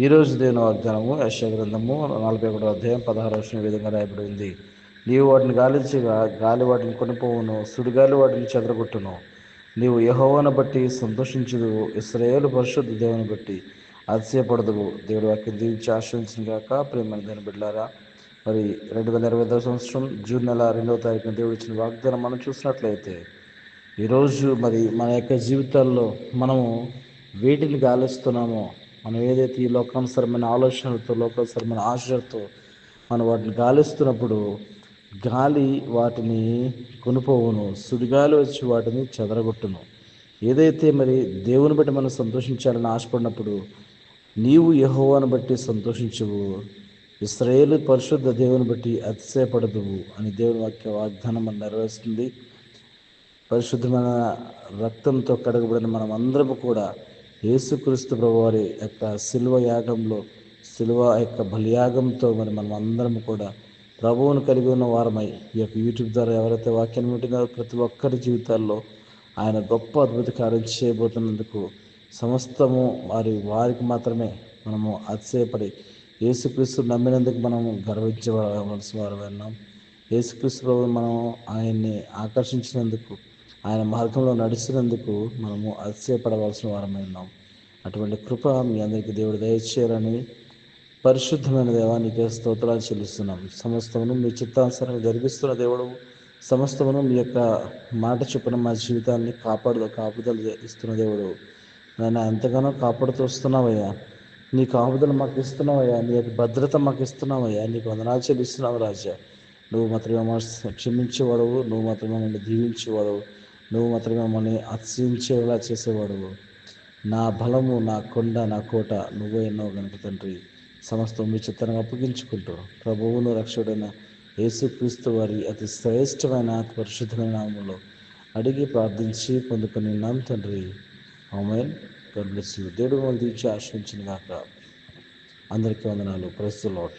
ఈరోజు దేవుని వాగ్దానము యెషయా గ్రంథము 41వ అధ్యాయం 16వ వచనం విధంగా రాయబడింది. నీవు వాటిని గాలించగా గాలి వాటిని కొనిపోవును, సుడిగాలి వాటిని చెదరగొట్టును. నీవు యెహోవాను బట్టి సంతోషించుదువు, ఇశ్రాయేలు పరిశుద్ధ దేవుని బట్టి అతిశయపడదువు. దేవుడి వాక్యం దీవించి ఆశ్రయించిన గాక. ప్రియమైన దేవుని బిడ్డలారా, మరి 2025 సంవత్సరం జూన్ నెల 2వ తారీఖున దేవుడు ఇచ్చిన వాగ్దానం మనం చూసినట్లయితే, ఈరోజు మరి మన యొక్క జీవితాల్లో మనము వేటిని గాలిస్తున్నామో, మనం ఏదైతే ఈ లోకానుసరమైన ఆలోచనలతో, లోకానుసరమైన ఆశలతో మనం వాటిని గాలిస్తున్నప్పుడు గాలి వాటిని కొనిపోవును, సుడిగాలి వచ్చి వాటిని చెదరగొట్టును. ఏదైతే మరి దేవుని బట్టి మనం సంతోషించాలని ఆశపడినప్పుడు, నీవు యెహోవాను బట్టి సంతోషించువు, ఇశ్రాయేలు పరిశుద్ధ దేవుని బట్టి అతిశయపడదువు అని దేవుని వాగ్దానం మనం నెరవేరుస్తుంది. పరిశుద్ధమైన రక్తంతో కడగబడిన మనం అందరము కూడా యేసుక్రీస్తు ప్రభువారి యొక్క శిలువ యాగంలో, శిలువ యొక్క బలియాగంతో మరి మనం అందరము కూడా ప్రభువును కలిగి ఉన్న వారమై, ఈ యొక్క యూట్యూబ్ ద్వారా ఎవరైతే వాక్యాన్ని వింటున్నారో ప్రతి ఒక్కరి జీవితాల్లో ఆయన గొప్ప అద్భుత కార్యం చేయబోతున్నందుకు సమస్తము వారికి మాత్రమే మనము అతిశయపడి యేసుక్రీస్తు నమ్మినందుకు మనము గర్వించవలసిన వారు ఉన్నాం. యేసుక్రీస్తు ప్రభు మనం ఆయన్ని ఆకర్షించినందుకు, ఆయన మార్గంలో నడిచినందుకు మనము అతిశయపడవలసిన వారమై ఉన్నాం. అటువంటి కృప మీ అందరికీ దేవుడు దయచేయాలని పరిశుద్ధమైన దేవానికి స్తోత్రాలు చెల్లిస్తున్నాం. సమస్తమును మీ చిత్తానుసారంగా జరిగిస్తున్న దేవుడు, సమస్తమును మీ యొక్క మాట చొప్పున మా జీవితాన్ని కాపుదల ఇస్తున్న దేవుడు. నన్ను ఎంతగానో కాపాడుతూ వస్తున్నావయ్యా. నీ కాపుదలు మాకు ఇస్తున్నావయ్యా, నీ యొక్క భద్రత మాకు ఇస్తున్నావయ్యా. నీకు వందనాలు చెల్లిస్తున్నావు రాజా. నువ్వు మాత్రమే మమ్మల్ని క్షమించేవాడవు, నువ్వు మాత్రమే మమ్మల్ని దీవించేవాడవు, నువ్వు మాత్రమే మమ్మల్ని అతిశయించేలా చేసేవాడవు. నా బలము, నా కొండ, నా కోట నువ్వే ఎన్నో గనుక తండ్రి, సమస్తం మీ చిత్తాన్ని అప్పగించుకుంటూ ప్రభువును రక్షకుడైన యేసుక్రీస్తు వారి అతి శ్రేష్టమైన పరిశుద్ధమైన నామములో అడిగి ప్రార్థించి పొందుకొని ఉన్నాం తండ్రి. ఆమేన్. God bless you. దేవుడు మిమ్మల్ని దీవించి ఆశీర్వదించును గాక. అందరికీ వందనాలు. Praise the lord.